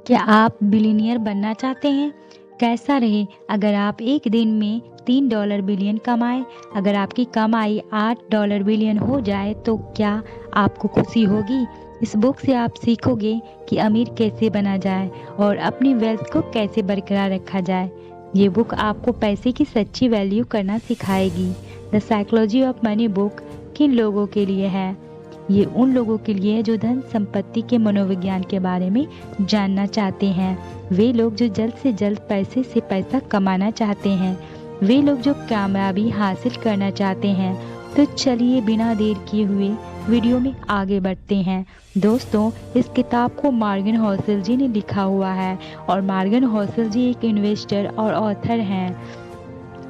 क्या आप बिलियनियर बनना चाहते हैं? कैसा रहे अगर आप एक दिन में $3 बिलियन कमाएं? अगर आपकी कमाई $8 बिलियन हो जाए तो क्या आपको खुशी होगी? इस बुक से आप सीखोगे कि अमीर कैसे बना जाए और अपनी वेल्थ को कैसे बरकरार रखा जाए। ये बुक आपको पैसे की सच्ची वैल्यू करना सिखाएगी। The psychology of money book किन लोगों के लिए है? ये उन लोगों के लिए है जो धन संपत्ति के मनोविज्ञान के बारे में जानना चाहते हैं। वे लोग जो जल्द से जल्द पैसे से पैसा कमाना चाहते हैं। वे लोग जो कामयाबी हासिल करना चाहते हैं। तो चलिए बिना देर किए हुए वीडियो में आगे बढ़ते हैं। दोस्तों, इस किताब को मॉर्गन होसल जी ने लिखा हुआ है और मॉर्गन होसल जी एक इन्वेस्टर और ऑथर हैं।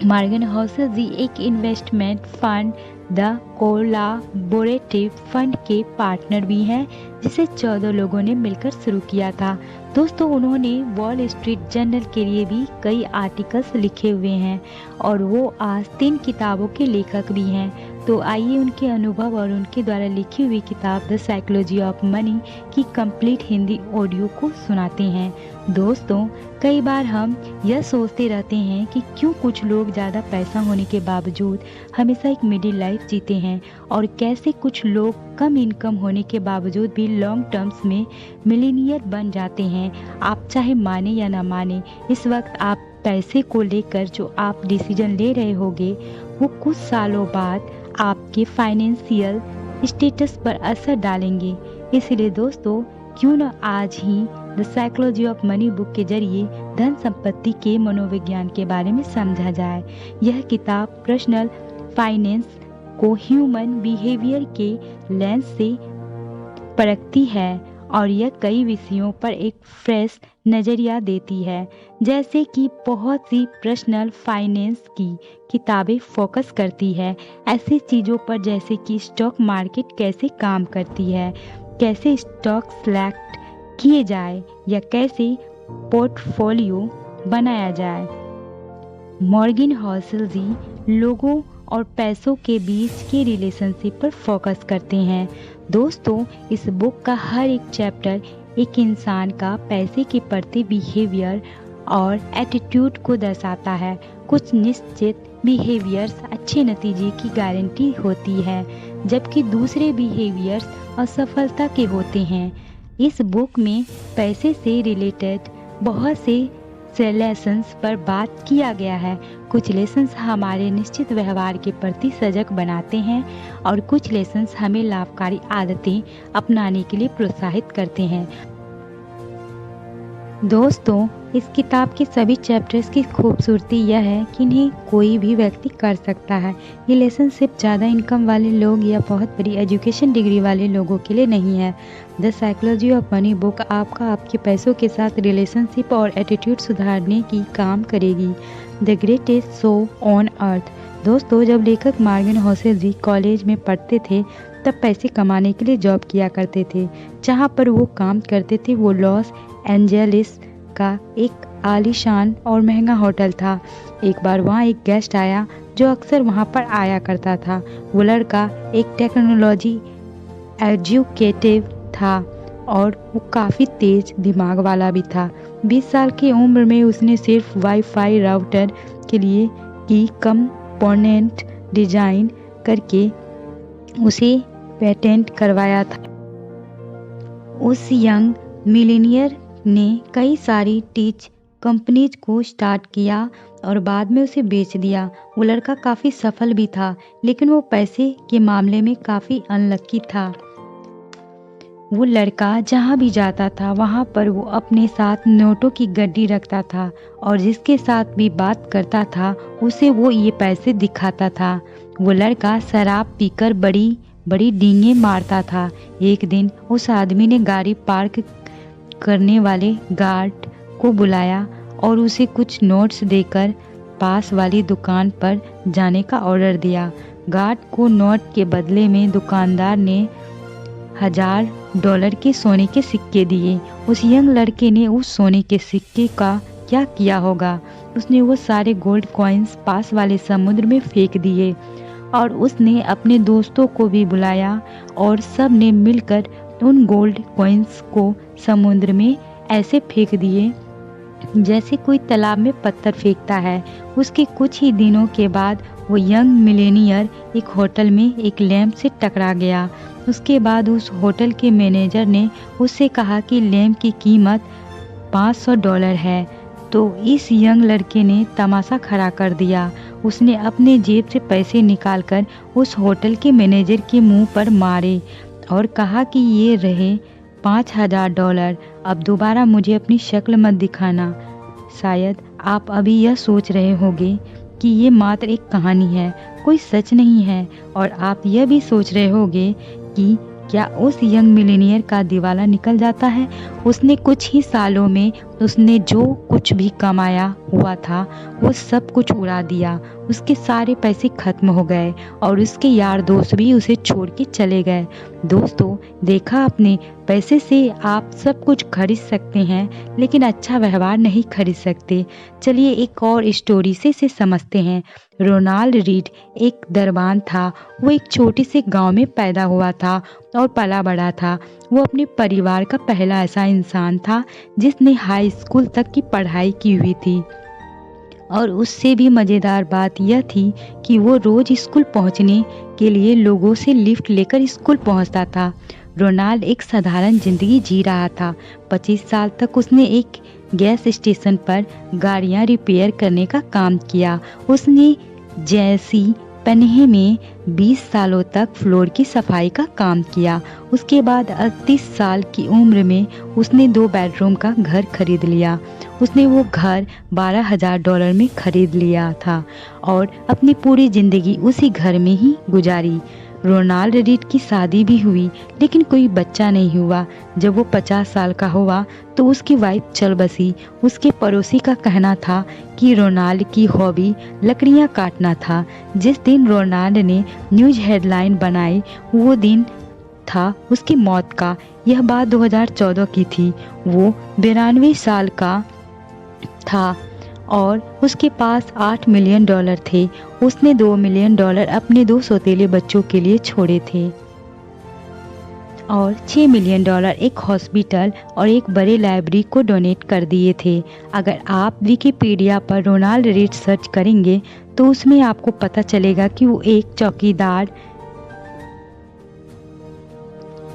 मॉर्गन होसल जी एक investment fund the collaborative fund के पार्टनर भी हैं, जिसे 14 लोगों ने मिलकर शुरू किया था। दोस्तों, उन्होंने वॉल स्ट्रीट जर्नल के लिए भी कई आर्टिकल्स लिखे हुए हैं और वो आज 3 किताबों के लेखक भी हैं। तो आइए उनके अनुभव और उनके द्वारा लिखी हुई किताब द साइकोलॉजी ऑफ मनी की कंप्लीट हिंदी ऑडियो को सुनाते हैं। दोस्तों, कई बार हम यह सोचते रहते हैं कि क्यों कुछ लोग ज़्यादा पैसा होने के बावजूद हमेशा एक मिडिल लाइफ जीते हैं और कैसे कुछ लोग कम इनकम होने के बावजूद भी लॉन्ग टर्म्स में मिलीनियर बन जाते हैं। आप चाहे माने या ना माने, इस वक्त आप पैसे को लेकर जो आप डिसीजन ले रहे होंगे वो कुछ सालों बाद आपके फाइनेंशियल स्टेटस पर असर डालेंगे। इसलिए दोस्तों, क्यों न आज ही the psychology of money book के जरिए धन संपत्ति के मनोविज्ञान के बारे में समझा जाए। यह किताब पर्सनल फाइनेंस को ह्यूमन बिहेवियर के लेंस से परखती है और यह कई विषयों पर एक फ्रेश नज़रिया देती है। जैसे कि बहुत सी पर्सनल फाइनेंस की किताबें फोकस करती है ऐसी चीज़ों पर जैसे कि स्टॉक मार्केट कैसे काम करती है, कैसे स्टॉक सेलेक्ट किए जाए या कैसे पोर्टफोलियो बनाया जाए। मॉर्गन होसल जी लोगों और पैसों के बीच के रिलेशनशिप पर फोकस करते हैं। दोस्तों, इस बुक का हर एक चैप्टर एक इंसान का पैसे के प्रति बिहेवियर और एटीट्यूड को दर्शाता है। कुछ निश्चित बिहेवियर्स अच्छे नतीजे की गारंटी होती है, जबकि दूसरे बिहेवियर्स असफलता के होते हैं। इस बुक में पैसे से रिलेटेड बहुत से लेसन्स पर बात किया गया है। कुछ लेसन्स हमारे निश्चित व्यवहार के प्रति सजग बनाते हैं और कुछ लेसन्स हमें लाभकारी आदतें अपनाने के लिए प्रोत्साहित करते हैं। दोस्तों, इस किताब के सभी चैप्टर्स की खूबसूरती यह है कि इन्हें कोई भी व्यक्ति कर सकता है। ये लेसन सिर्फ ज़्यादा इनकम वाले लोग या बहुत बड़ी एजुकेशन डिग्री वाले लोगों के लिए नहीं है। The psychology of money book आपके पैसों के साथ रिलेशनशिप और एटीट्यूड सुधारने की काम करेगी। The greatest show on earth. दोस्तों, जब लेखक मॉर्गन होसल जी कॉलेज में पढ़ते थे तब पैसे कमाने के लिए जॉब किया करते थे। जहाँ पर वो काम करते थे वो लॉस एंजेलिस का एक आलीशान और महंगा होटल था। एक बार वहाँ एक गेस्ट आया जो अक्सर वहाँ पर आया करता था। वो लड़का एक टेक्नोलॉजी एजुकेटिव था और वो काफ़ी तेज दिमाग वाला भी था। 20 साल की उम्र में उसने सिर्फ वाईफाई राउटर के लिए की कंपोनेंट डिजाइन करके उसे पेटेंट करवाया था। उस यंग मिलीनियर ने कई सारी टीच कंपनीज को स्टार्ट किया और बाद में उसे बेच दिया। वो लड़का काफ़ी सफल भी था, लेकिन वो पैसे के मामले में काफ़ी अनलक्की था। वो लड़का जहाँ भी जाता था वहाँ पर वो अपने साथ नोटों की गड्डी रखता था और जिसके साथ भी बात करता था उसे वो ये पैसे दिखाता था। वो लड़का शराब पीकर बड़ी बड़ी डींगे मारता था। एक दिन उस आदमी ने गाड़ी पार्क करने वाले गार्ड को बुलाया और उसे कुछ नोट्स देकर पास वाली दुकान पर जाने का ऑर्डर दिया। गार्ड को नोट के बदले में दुकानदार ने $1000 के सोने के सिक्के दिए। उस यंग लड़के ने उस सोने के सिक्के का क्या किया होगा? उसने वो सारे गोल्ड कॉइन्स पास वाले समुद्र में फेंक दिए और उसने अपने दोस्तों को भी बुलाया और सब ने मिलकर उन गोल्ड कॉइन्स को समुद्र में ऐसे फेंक दिए जैसे कोई तालाब में पत्थर फेंकता है। उसके कुछ ही दिनों के बाद वो यंग मिलेनियर एक होटल में एक लैंप से टकरा गया। उसके बाद उस होटल के मैनेजर ने उससे कहा कि लैंप की कीमत $500 है। तो इस यंग लड़के ने तमाशा खड़ा कर दिया। उसने अपने जेब से पैसे निकालकर उस होटल के मैनेजर के मुंह पर मारे और कहा कि ये रहे $5000, अब दोबारा मुझे अपनी शक्ल मत दिखाना। शायद आप अभी यह सोच रहे होंगे कि ये मात्र एक कहानी है, कोई सच नहीं है, और आप यह भी सोच रहे होंगे कि क्या उस यंग मिलेनियर का दिवाला निकल जाता है। उसने कुछ ही सालों में उसने जो कुछ भी कमाया हुआ था वो सब कुछ उड़ा दिया। उसके सारे पैसे खत्म हो गए और उसके यार दोस्त भी उसे छोड़ के चले गए। दोस्तों, देखा आपने, पैसे से आप सब कुछ खरीद सकते हैं लेकिन अच्छा व्यवहार नहीं खरीद सकते। चलिए एक और स्टोरी से इसे समझते हैं। रोनाल्ड रीड एक दरबान था। वो एक छोटे से गांव में पैदा हुआ था और पला बड़ा था। वो अपने परिवार का पहला ऐसा इंसान था जिसने हाई स्कूल तक की पढ़ाई की हुई थी। और उससे भी मज़ेदार बात यह थी कि वो रोज स्कूल पहुंचने के लिए लोगों से लिफ्ट लेकर स्कूल पहुंचता था। रोनाल्ड एक साधारण जिंदगी जी रहा था। 25 साल तक उसने एक गैस स्टेशन पर गाड़ियां रिपेयर करने का काम किया। उसने जैसी पन्हे में 20 सालों तक फ्लोर की सफाई का काम किया। उसके बाद 38 साल की उम्र में उसने 2 बेडरूम का घर खरीद लिया। उसने वो घर $12,000 में खरीद लिया था और अपनी पूरी जिंदगी उसी घर में ही गुजारी। रोनाल्ड रीड की शादी भी हुई लेकिन कोई बच्चा नहीं हुआ। जब वो 50 साल का हुआ तो उसकी वाइफ चल बसी। उसके पड़ोसी का कहना था कि रोनाल्ड की हॉबी लकड़ियां काटना था। जिस दिन रोनाल्ड ने न्यूज हेडलाइन बनाई वो दिन था उसकी मौत का। यह बात 2014 की थी। वो 92 साल का था और उसके पास $8 मिलियन थे। उसने $2 मिलियन अपने 2 सौतेले बच्चों के लिए छोड़े थे और $6 मिलियन एक हॉस्पिटल और एक बड़े लाइब्रेरी को डोनेट कर दिए थे। अगर आप विकिपीडिया पर रोनाल्ड रीड सर्च करेंगे तो उसमें आपको पता चलेगा कि वो एक चौकीदार,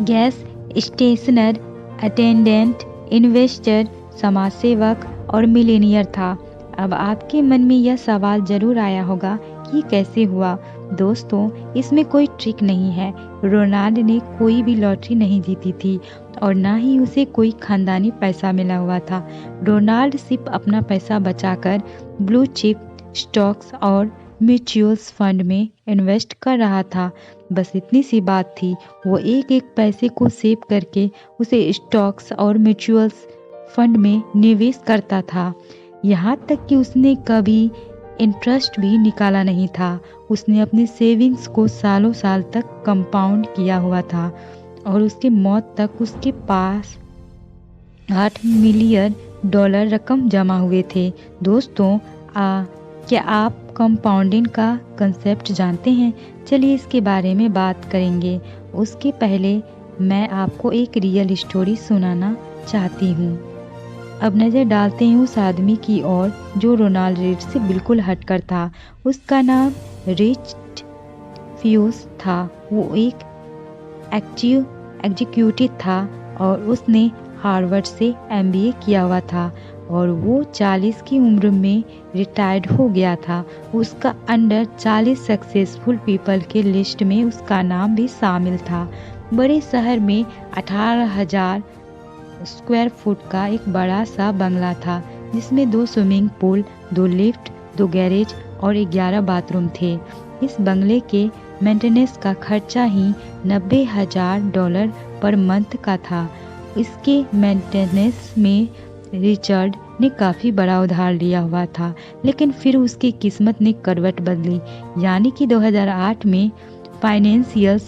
गैस स्टेशनर अटेंडेंट, इन्वेस्टर, समाजसेवक और मिलेनियर था। अब आपके मन में यह सवाल जरूर आया होगा कि कैसे हुआ। दोस्तों, इसमें कोई ट्रिक नहीं है। रोनाल्ड ने कोई भी लॉटरी नहीं जीती थी और ना ही उसे कोई खानदानी पैसा मिला हुआ था। रोनाल्ड सिर्फ अपना पैसा बचाकर ब्लू चिप स्टॉक्स और म्यूचुअल्स फंड में इन्वेस्ट कर रहा था। बस इतनी सी बात थी। वो एक एक पैसे को सेव करके उसे स्टॉक्स और म्यूचुअल्स फंड में निवेश करता था। यहाँ तक कि उसने कभी इंटरेस्ट भी निकाला नहीं था। उसने अपनी सेविंग्स को सालों साल तक कंपाउंड किया हुआ था और उसकी मौत तक उसके पास $8 मिलियन रकम जमा हुए थे। दोस्तों, क्या आप कंपाउंडिंग का कंसेप्ट जानते हैं? चलिए इसके बारे में बात करेंगे। उसके पहले मैं आपको एक रियल स्टोरी सुनाना चाहती हूँ। अब नज़र डालते हैं उस आदमी की ओर जो रोनाल्ड रीड से बिल्कुल हटकर था। उसका नाम रिच फ्यूज था। वो एक एग्जीक्यूटिव था और उसने हार्वर्ड से MBA किया हुआ था और वो 40 की उम्र में रिटायर्ड हो गया था। उसका अंडर 40 सक्सेसफुल पीपल के लिस्ट में उसका नाम भी शामिल था। बड़े शहर में 18,000 स्क्वायर फुट का एक बड़ा सा बंगला था जिसमें 2 स्विमिंग पूल, 2 लिफ्ट, 2 गैरेज और 11 बाथरूम थे। इस बंगले के मेंटेनेंस का खर्चा ही $90,000 पर मंथ का था। इसके मेंटेनेंस में रिचर्ड ने काफ़ी बड़ा उधार लिया हुआ था, लेकिन फिर उसकी किस्मत ने करवट बदली। यानी कि 2008 में फाइनेंशियल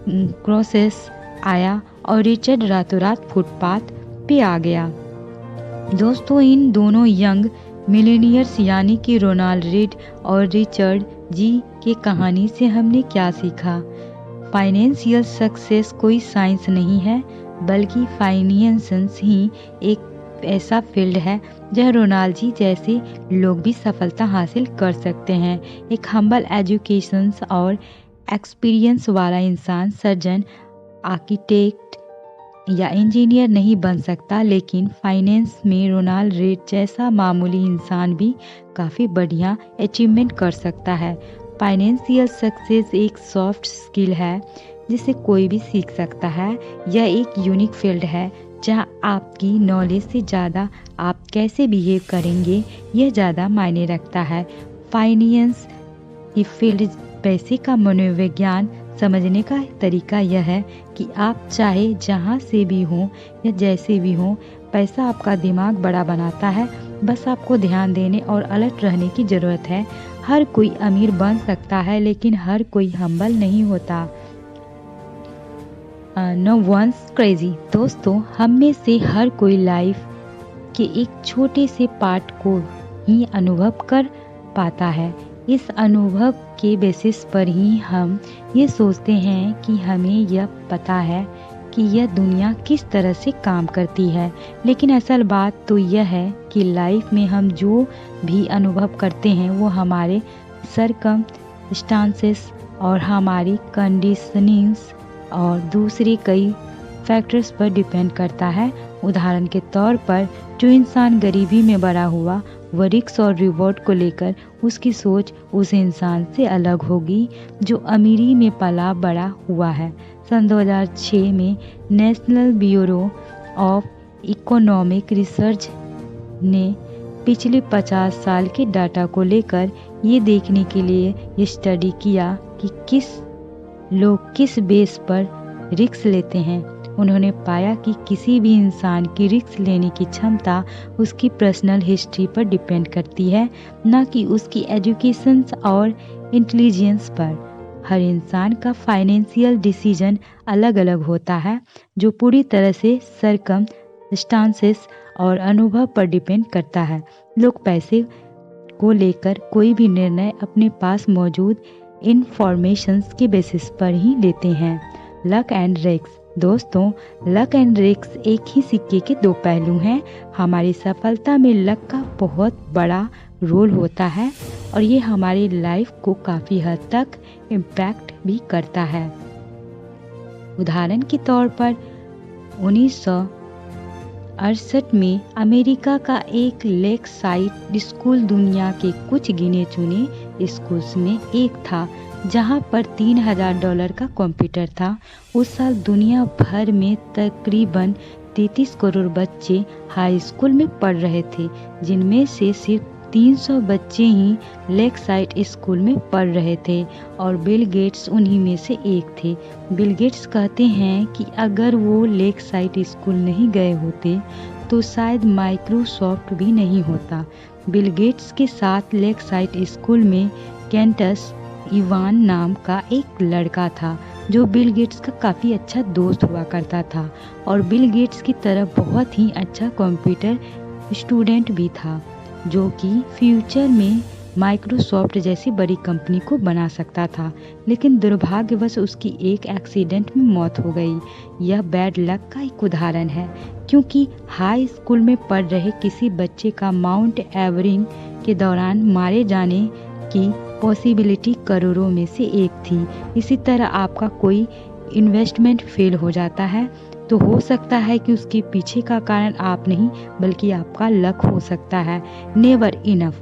क्राइसिस आया और रिचर्ड रातों रात फुटपाथ पे आ गया। दोस्तों, इन दोनों यंग मिलेनियर्स यानी कि रोनाल्ड रीड और रिचर्ड जी की कहानी से हमने क्या सीखा? फाइनेंशियल सक्सेस कोई साइंस नहीं है, बल्कि फाइनेंस ही एक ऐसा फील्ड है जहाँ रोनाल्ड जी जैसे लोग भी सफलता हासिल कर सकते हैं। एक हम्बल एजुकेशन और एक्सपीरियंस वाला इंसान सर्जन, आर्किटेक्ट या इंजीनियर नहीं बन सकता, लेकिन फाइनेंस में रोनाल्ड रेड जैसा मामूली इंसान भी काफ़ी बढ़िया अचीवमेंट कर सकता है। फाइनेंशियल सक्सेस एक सॉफ्ट स्किल है जिसे कोई भी सीख सकता है। यह एक यूनिक फील्ड है जहां आपकी नॉलेज से ज़्यादा आप कैसे बिहेव करेंगे यह ज़्यादा मायने रखता है। फाइनेंस की फील्ड पैसे का मनोविज्ञान समझने का तरीका यह है कि आप चाहे जहां से भी हों या जैसे भी हों, पैसा आपका दिमाग बड़ा बनाता है। बस आपको ध्यान देने और अलर्ट रहने की ज़रूरत है। हर कोई अमीर बन सकता है, लेकिन हर कोई हम्बल नहीं होता। No one's crazy. दोस्तों, हम में से हर कोई लाइफ के एक छोटे से पार्ट को ही अनुभव कर पाता है। इस अनुभव के बेसिस पर ही हम ये सोचते हैं कि हमें यह पता है कि यह दुनिया किस तरह से काम करती है। लेकिन असल बात तो यह है कि लाइफ में हम जो भी अनुभव करते हैं वो हमारे सर्कमस्टांसेस और हमारी कंडीशनिंग्स और दूसरे कई फैक्टर्स पर डिपेंड करता है। उदाहरण के तौर पर, जो इंसान गरीबी में बड़ा हुआ वह रिस्क और रिवॉर्ड को लेकर उसकी सोच उस इंसान से अलग होगी जो अमीरी में पला बड़ा हुआ है। सन 2006 में national bureau of economic research ने पिछले 50 साल के डाटा को लेकर ये देखने के लिए ये स्टडी किया कि लोग किस बेस पर रिस्क लेते हैं। उन्होंने पाया कि किसी भी इंसान की रिस्क लेने की क्षमता उसकी पर्सनल हिस्ट्री पर डिपेंड करती है, न कि उसकी एजुकेशन और इंटेलिजेंस पर। हर इंसान का फाइनेंशियल डिसीजन अलग अलग होता है, जो पूरी तरह से सर्कमस्टांसेस और अनुभव पर डिपेंड करता है। लोग पैसे को लेकर कोई भी निर्णय अपने पास मौजूद इंफॉर्मेशंस के बेसिस पर ही लेते हैं। Luck and risk. दोस्तों, लक एंड रिस्क एक ही सिक्के के दो पहलू हैं। हमारी सफलता में लक का बहुत बड़ा रोल होता है और ये हमारी लाइफ को काफ़ी हद तक इम्पैक्ट भी करता है। उदाहरण के तौर पर 1968 में अमेरिका का एक लेक साइड स्कूल दुनिया के कुछ गिने चुने स्कूल्स में एक था जहां पर $3000 का कंप्यूटर था। उस साल दुनिया भर में तकरीबन 33 करोड़ बच्चे हाई स्कूल में पढ़ रहे थे, जिनमें से सिर्फ 300 बच्चे ही लेक साइड स्कूल में पढ़ रहे थे और बिल गेट्स उन्हीं में से एक थे। बिल गेट्स कहते हैं कि अगर वो लेक साइड स्कूल नहीं गए होते तो शायद माइक्रोसॉफ्ट भी नहीं होता। बिल गेट्स के साथ लेक साइड स्कूल में कैंटस इवान नाम का एक लड़का था जो बिल गेट्स का काफ़ी अच्छा दोस्त हुआ करता था और बिल गेट्स की तरह बहुत ही अच्छा कंप्यूटर स्टूडेंट भी था, जो कि फ्यूचर में माइक्रोसॉफ्ट जैसी बड़ी कंपनी को बना सकता था। लेकिन दुर्भाग्यवश उसकी एक एक्सीडेंट में मौत हो गई। यह बैड लक का एक उदाहरण है, क्योंकि हाई स्कूल में पढ़ रहे किसी बच्चे का माउंट एवरेस्ट के दौरान मारे जाने की पॉसिबिलिटी करोड़ों में से एक थी। इसी तरह आपका कोई इन्वेस्टमेंट फेल हो जाता है तो हो सकता है कि उसके पीछे का कारण आप नहीं बल्कि आपका लक हो सकता है। Never enough.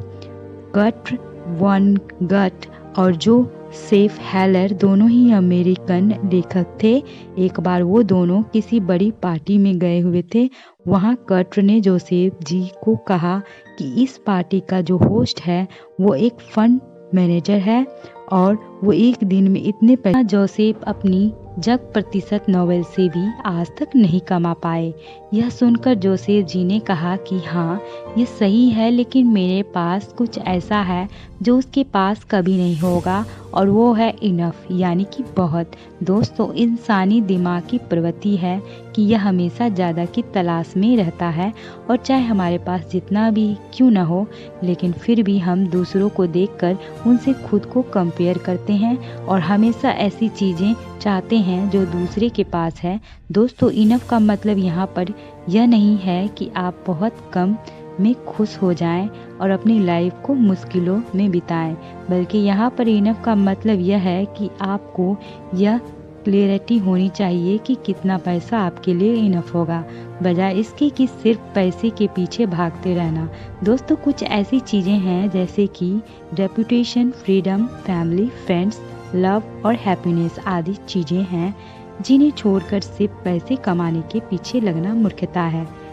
गट वन गट और जोसेफ हेलर दोनों ही अमेरिकन लेखक थे। एक बार वो दोनों किसी बड़ी पार्टी में गए हुए थे। वहाँ कट ने जोसेफ जी को कहा कि इस पार्टी का जो होस्ट है वो एक फंड मैनेजर है और वो एक दिन में इतने पैसे जोसेफ अपनी जग प्रतिशत नॉवेल से भी आज तक नहीं कमा पाए। यह सुनकर जोसेफ जी ने कहा कि हाँ, ये सही है, लेकिन मेरे पास कुछ ऐसा है जो उसके पास कभी नहीं होगा, और वो है इनफ, यानी कि बहुत। दोस्तों, इंसानी दिमाग की प्रवृत्ति है कि यह हमेशा ज़्यादा की तलाश में रहता है, और चाहे हमारे पास जितना भी क्यों न हो, लेकिन फिर भी हम दूसरों को देखकर उनसे खुद को कंपेयर करते हैं और हमेशा ऐसी चीज़ें चाहते हैं जो दूसरे के पास है। दोस्तों, इनफ का मतलब यहाँ पर यह नहीं है कि आप बहुत कम में खुश हो जाएं और अपनी लाइफ को मुश्किलों में बिताएं, बल्कि यहाँ पर इनफ का मतलब यह है कि आपको यह क्लियरिटी होनी चाहिए कि कितना पैसा आपके लिए इनफ होगा, बजाय इसके कि सिर्फ पैसे के पीछे भागते रहना। दोस्तों, कुछ ऐसी चीज़ें हैं जैसे कि reputation, freedom, family, friends, love और हैप्पीनेस आदि चीज़ें हैं जिन्हें छोड़कर सिर्फ पैसे कमाने के पीछे लगना मूर्खता है।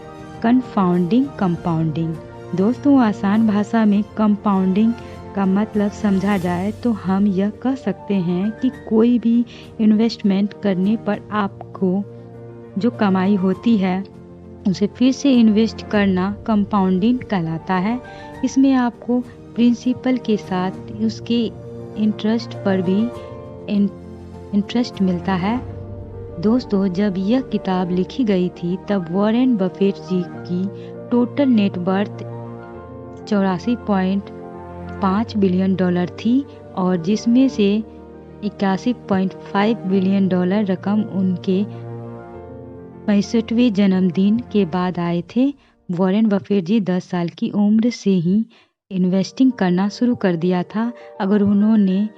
Compounding, compounding. दोस्तों, आसान भाषा में कंपाउंडिंग का मतलब समझा जाए तो हम यह कह सकते हैं कि कोई भी इन्वेस्टमेंट करने पर आपको जो कमाई होती है उसे फिर से इन्वेस्ट करना कंपाउंडिंग कहलाता है। इसमें आपको प्रिंसिपल के साथ उसके इंटरेस्ट पर भी इंटरेस्ट मिलता है। दोस्तों, जब यह किताब लिखी गई थी तब वॉरेन बफेट जी की टोटल नेटवर्थ 84.5 बिलियन डॉलर थी, और जिसमें से 81.5 बिलियन डॉलर रकम उनके 65वें जन्मदिन के बाद आए थे। वॉरेन बफेट जी 10 साल की उम्र से ही इन्वेस्टिंग करना शुरू कर दिया था। अगर उन्होंने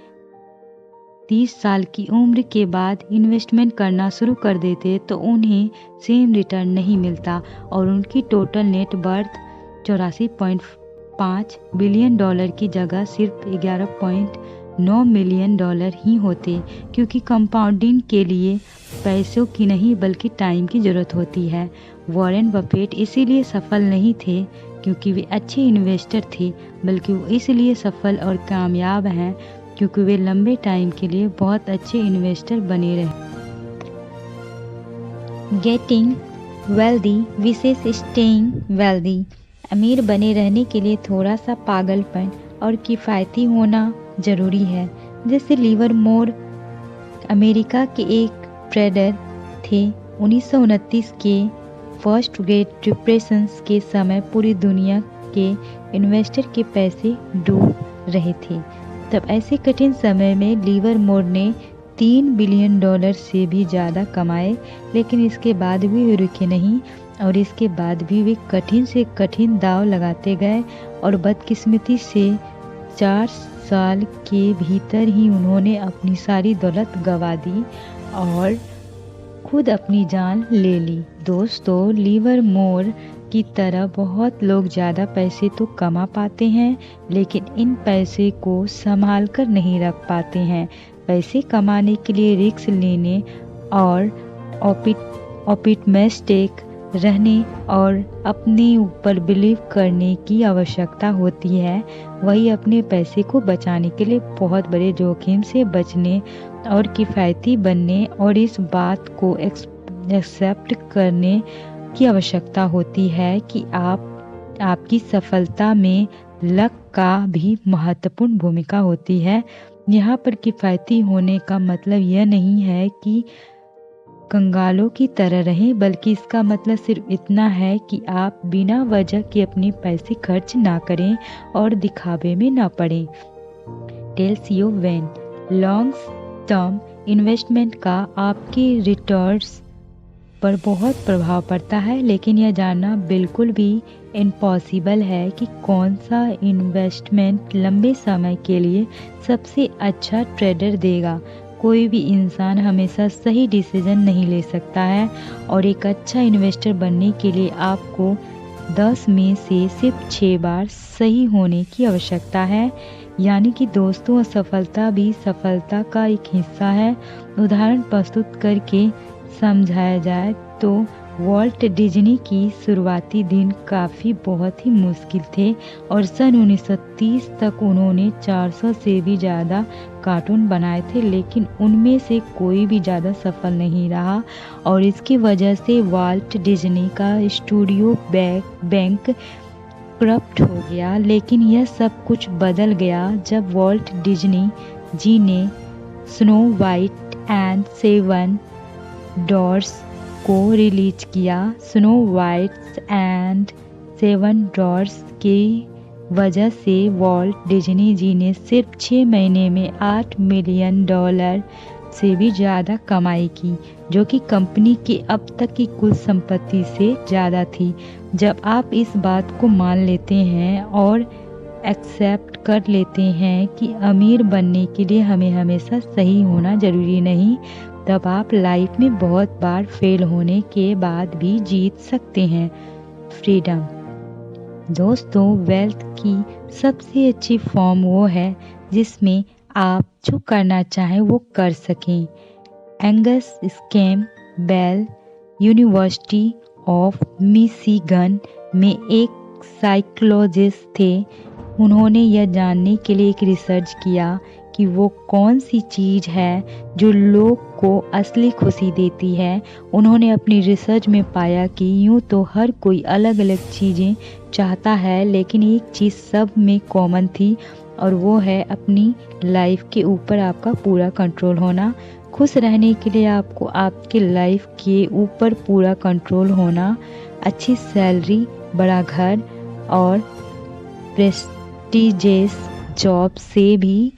30 साल की उम्र के बाद इन्वेस्टमेंट करना शुरू कर देते तो उन्हें सेम रिटर्न नहीं मिलता और उनकी total net worth 84.5 billion dollar की जगह सिर्फ 11.9 मिलियन डॉलर ही होते, क्योंकि कंपाउंडिंग के लिए पैसों की नहीं बल्कि टाइम की ज़रूरत होती है। वॉरेन बफेट इसीलिए सफल नहीं थे क्योंकि वे अच्छे इन्वेस्टर थे, बल्कि वो इसलिए सफल और कामयाब हैं क्योंकि वे लंबे टाइम के लिए बहुत अच्छे इन्वेस्टर बने रहे। गेटिंग वेल्दी विशेष स्टेइंग वेल्दी। अमीर बने रहने के लिए थोड़ा सा पागलपन और किफ़ायती होना ज़रूरी है। जैसे लिवरमोर अमेरिका के एक ट्रेडर थे। 1929 के फर्स्ट ग्रेट डिप्रेशन के समय पूरी दुनिया के इन्वेस्टर के पैसे डूब रहे थे। तब ऐसे कठिन समय में लिवरमोर ने 3 बिलियन डॉलर से भी ज़्यादा कमाए, लेकिन इसके बाद भी वे रुके नहीं और इसके बाद भी वे कठिन से कठिन दांव लगाते गए और बदकिस्मती से 4 साल के भीतर ही उन्होंने अपनी सारी दौलत गंवा दी और खुद अपनी जान ले ली। दोस्तों, लिवरमोर की तरह बहुत लोग ज़्यादा पैसे तो कमा पाते हैं, लेकिन इन पैसे को संभाल कर नहीं रख पाते हैं। पैसे कमाने के लिए रिस्क लेने और ऑप्टिमिस्टिक रहने और अपने ऊपर बिलीव करने की आवश्यकता होती है। वही अपने पैसे को बचाने के लिए बहुत बड़े जोखिम से बचने और किफ़ायती बनने और इस बात को एक्सेप्ट करने की आवश्यकता होती है कि आपकी सफलता में लक का भी महत्वपूर्ण भूमिका होती है। यहाँ पर किफ़ायती होने का मतलब यह नहीं है कि कंगालों की तरह रहें, बल्कि इसका मतलब सिर्फ इतना है कि आप बिना वजह के अपने पैसे खर्च ना करें और दिखावे में ना पड़ें। Tells you when long term investment का आपके रिटर्न्स पर बहुत प्रभाव पड़ता है, लेकिन यह जानना बिल्कुल भी इम्पॉसिबल है कि कौन सा इन्वेस्टमेंट लंबे समय के लिए सबसे अच्छा ट्रेडर देगा। कोई भी इंसान हमेशा सही डिसीजन नहीं ले सकता है और एक अच्छा इन्वेस्टर बनने के लिए आपको 10 में से सिर्फ 6 बार सही होने की आवश्यकता है। यानी कि दोस्तों, असफलता भी सफलता का एक हिस्सा है। उदाहरण प्रस्तुत करके समझाया जाए तो वॉल्ट डिज्नी की शुरुआती दिन काफ़ी बहुत ही मुश्किल थे और सन 1930 तक उन्होंने 400 से भी ज़्यादा कार्टून बनाए थे, लेकिन उनमें से कोई भी ज़्यादा सफल नहीं रहा और इसकी वजह से वॉल्ट डिज्नी का स्टूडियो बैंक करप्ट हो गया। लेकिन यह सब कुछ बदल गया जब वॉल्ट डिज्नी जी ने स्नो वाइट एंड सेवन डॉर्स को रिलीज किया। स्नो वाइट एंड सेवन डॉर्स की वजह से वॉल्ट डिज्नी जी ने सिर्फ 6 महीने में $8 मिलियन से भी ज़्यादा कमाई की, जो कि कंपनी की अब तक की कुल संपत्ति से ज़्यादा थी। जब आप इस बात को मान लेते हैं और एक्सेप्ट कर लेते हैं कि अमीर बनने के लिए हमें हमेशा सही होना ज़रूरी नहीं, तब आप लाइफ में बहुत बार फेल होने के बाद भी जीत सकते हैं। फ्रीडम। दोस्तों, वेल्थ की सबसे अच्छी फॉर्म वो है जिसमें आप जो करना चाहें वो कर सकें। Angus Campbell university of Michigan में एक साइकोलॉजिस्ट थे। उन्होंने यह जानने के लिए एक रिसर्च किया कि वो कौन सी चीज़ है जो लोग को असली खुशी देती है। उन्होंने अपनी रिसर्च में पाया कि यूँ तो हर कोई अलग अलग चीज़ें चाहता है, लेकिन एक चीज़ सब में कॉमन थी और वो है अपनी लाइफ के ऊपर आपका पूरा कंट्रोल होना। खुश रहने के लिए आपको आपके लाइफ के ऊपर पूरा कंट्रोल होना अच्छी सैलरी, बड़ा घर और प्रेस्टिजियस जॉब से भी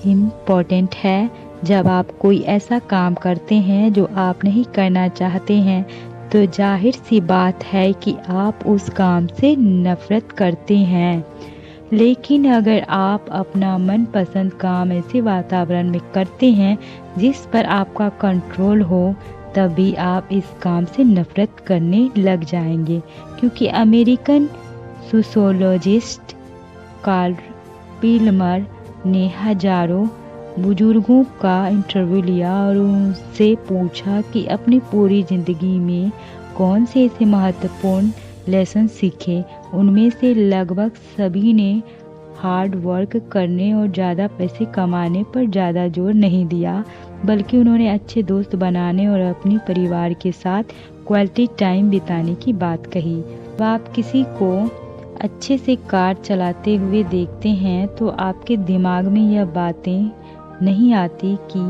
इम्पोर्टेंट है। जब आप कोई ऐसा काम करते हैं जो आप नहीं करना चाहते हैं तो जाहिर सी बात है कि आप उस काम से नफरत करते हैं। लेकिन अगर आप अपना मनपसंद काम ऐसे वातावरण में करते हैं जिस पर आपका कंट्रोल हो, तभी आप इस काम से नफरत करने लग जाएंगे। क्योंकि अमेरिकन सोशियोलॉजिस्ट कार्ल पिल्मर ने हजारों बुजुर्गों का इंटरव्यू लिया और उनसे पूछा कि अपनी पूरी ज़िंदगी में कौन से ऐसे महत्वपूर्ण लेसन सीखे। उनमें से लगभग सभी ने हार्ड वर्क करने और ज़्यादा पैसे कमाने पर ज़्यादा जोर नहीं दिया, बल्कि उन्होंने अच्छे दोस्त बनाने और अपने परिवार के साथ क्वालिटी टाइम बिताने की बात कही। जब आप किसी को अच्छे से कार चलाते हुए देखते हैं तो आपके दिमाग में यह बातें नहीं आती कि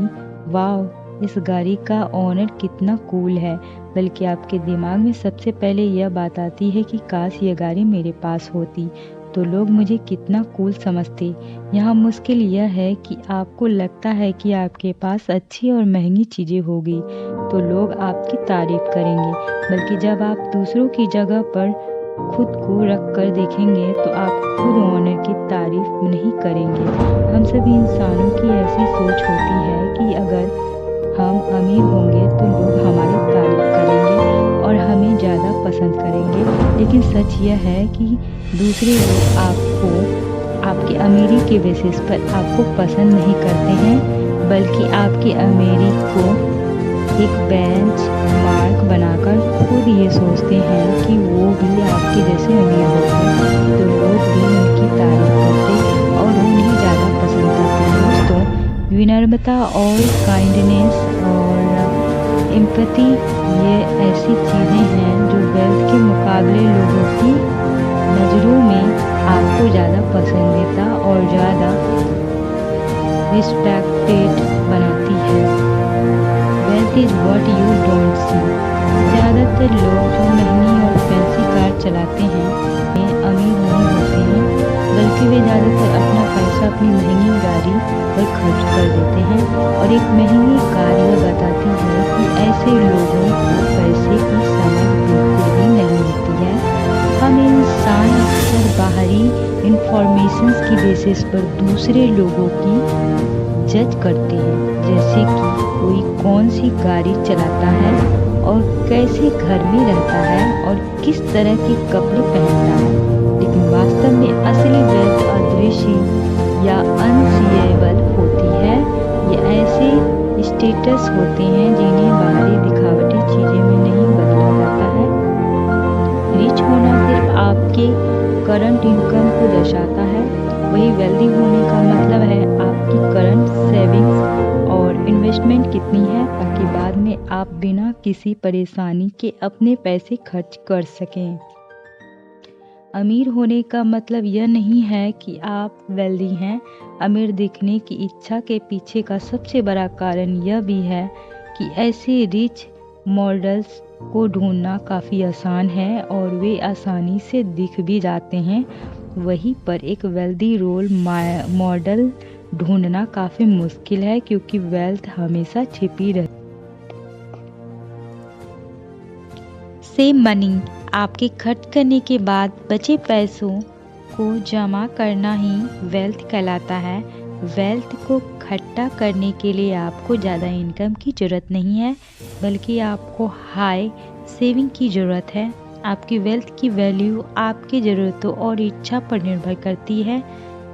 वाह इस गाड़ी का ओनर कितना कूल है, बल्कि आपके दिमाग में सबसे पहले यह बात आती है कि काश ये गाड़ी मेरे पास होती तो लोग मुझे कितना कूल समझते। यहाँ मुश्किल यह है कि आपको लगता है कि आपके पास अच्छी और महंगी चीज़ें होगी तो लोग आपकी तारीफ करेंगे, बल्कि जब आप दूसरों की जगह पर खुद को रख कर देखेंगे तो आप खुद ओनर की तारीफ नहीं करेंगे। हम सभी इंसानों की ऐसी सोच होती है कि अगर हम अमीर होंगे तो लोग हमारी तारीफ करेंगे और हमें ज़्यादा पसंद करेंगे। लेकिन सच यह है कि दूसरे लोग आपको आपकी अमीरी के बेसिस पर आपको पसंद नहीं करते हैं, बल्कि आपकी अमीरी को एक बेंच मार्क बनाकर खुद ये सोचते हैं कि वो भी आपके जैसे अमीर होते तो लोग भी उनकी तारीफ करते और उन्हें ज़्यादा पसंद करते हैं। दोस्तों, विनम्रता और काइंडनेस और एम्पैथी ये ऐसी चीज़ें हैं जो वेल्थ के मुकाबले लोगों की नज़रों में आपको ज़्यादा पसंदीदा और ज़्यादा रिस्पेक्टेड बनाती है। Wealth is what you don't see. ज़्यादातर लोग जो महंगी और फैंसी कार चलाते हैं वे अमीर नहीं होते हैं, बल्कि वे ज़्यादातर अपना पैसा अपनी महंगी गाड़ी पर खर्च कर देते हैं। और एक महंगी कार यह बताती है कि ऐसे लोगों को पैसे की समझ बिल्कुल भी नहीं होती है। हम इंसान अक्सर बाहरी इंफॉर्मेशंस की बेसिस पर दूसरे लोगों की जज करते हैं, जैसे कि कोई कौन सी गाड़ी चलाता है और कैसे घर में रहता है और किस तरह के कपड़े पहनता है। लेकिन वास्तव में असली वेल्थ अदृश्य या अनसीएबल होती है। ये ऐसे स्टेटस होते हैं जिन्हें बाहरी दिखावटी चीज़ें में नहीं बदला रिच होना सिर्फ आपके करंट इनकम को दर्शाता है, वही वेल्दी होने का मतलब है आपकी करंट सेविंग्स और इन्वेस्टमेंट कितनी है, ताकि बाद में आप बिना किसी परेशानी के अपने पैसे खर्च कर सकें। अमीर होने का मतलब यह नहीं है कि आप वेल्दी हैं। अमीर दिखने की इच्छा के पीछे का सबसे बड़ा कारण यह भी है कि ऐसे रिच मॉडल्स को ढूंढना काफ़ी आसान है और वे आसानी से दिख भी जाते हैं। वहीं पर एक वेल्दी रोल मॉडल ढूंढना काफ़ी मुश्किल है, क्योंकि वेल्थ हमेशा छिपी रहती। सेव मनी, आपके खर्च करने के बाद बचे पैसों को जमा करना ही वेल्थ कहलाता है। वेल्थ को इकट्ठा करने के लिए आपको ज़्यादा इनकम की ज़रूरत नहीं है, बल्कि आपको हाई सेविंग की ज़रूरत है। आपकी वेल्थ की वैल्यू आपकी ज़रूरतों और इच्छा पर निर्भर करती है।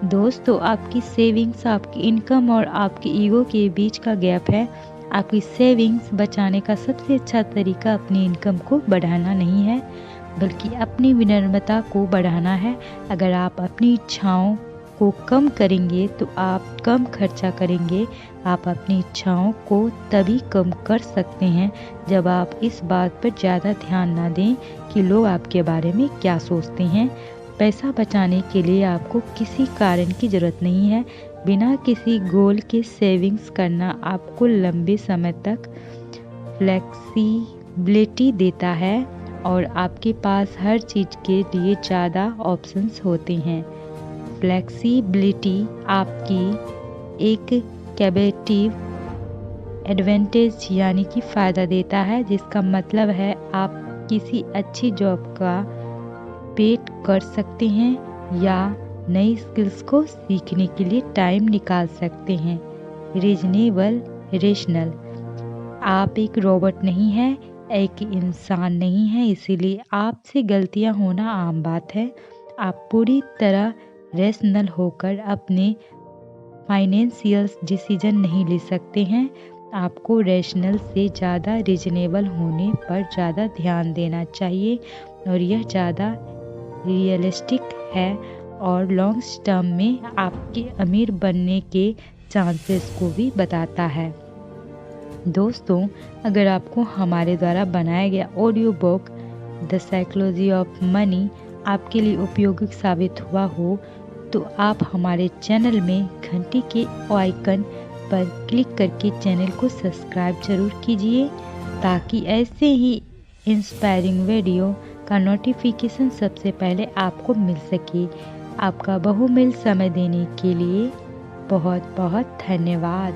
दोस्तों, आपकी सेविंग्स आपकी इनकम और आपके ईगो के बीच का गैप है। आपकी सेविंग्स बचाने का सबसे अच्छा तरीका अपनी इनकम को बढ़ाना नहीं है, बल्कि अपनी विनम्रता को बढ़ाना है। अगर आप अपनी इच्छाओं को कम करेंगे तो आप कम खर्चा करेंगे। आप अपनी इच्छाओं को तभी कम कर सकते हैं जब आप इस बात पर ज़्यादा ध्यान ना दें कि लोग आपके बारे में क्या सोचते हैं। पैसा बचाने के लिए आपको किसी कारण की ज़रूरत नहीं है। बिना किसी गोल के सेविंग्स करना आपको लंबे समय तक फ्लेक्सिबिलिटी देता है और आपके पास हर चीज़ के लिए ज़्यादा ऑप्शंस होते हैं। फ्लेक्सिबिलिटी आपकी एक कैपेटिव एडवांटेज यानी कि फ़ायदा देता है, जिसका मतलब है आप किसी अच्छी जॉब का पेट कर सकते हैं या नई स्किल्स को सीखने के लिए टाइम निकाल सकते हैं। रीजनेबल रेशनल, आप एक रोबोट नहीं है, एक इंसान नहीं है, इसीलिए आपसे गलतियां होना आम बात है। आप पूरी तरह रेशनल होकर अपने फाइनेंशियल डिसीजन नहीं ले सकते हैं। आपको रेशनल से ज़्यादा रीजनेबल होने पर ज़्यादा ध्यान देना चाहिए और यह ज़्यादा रियलिस्टिक है और लॉन्ग टर्म में आपके अमीर बनने के चांसेस को भी बताता है। दोस्तों, अगर आपको हमारे द्वारा बनाया गया audio book the psychology of money आपके लिए उपयोगी साबित हुआ हो, तो आप हमारे चैनल में घंटी के आइकन पर क्लिक करके चैनल को सब्सक्राइब जरूर कीजिए, ताकि ऐसे ही इंस्पायरिंग वीडियो का नोटिफिकेशन सबसे पहले आपको मिल सके। आपका बहुमूल्य समय देने के लिए बहुत बहुत धन्यवाद।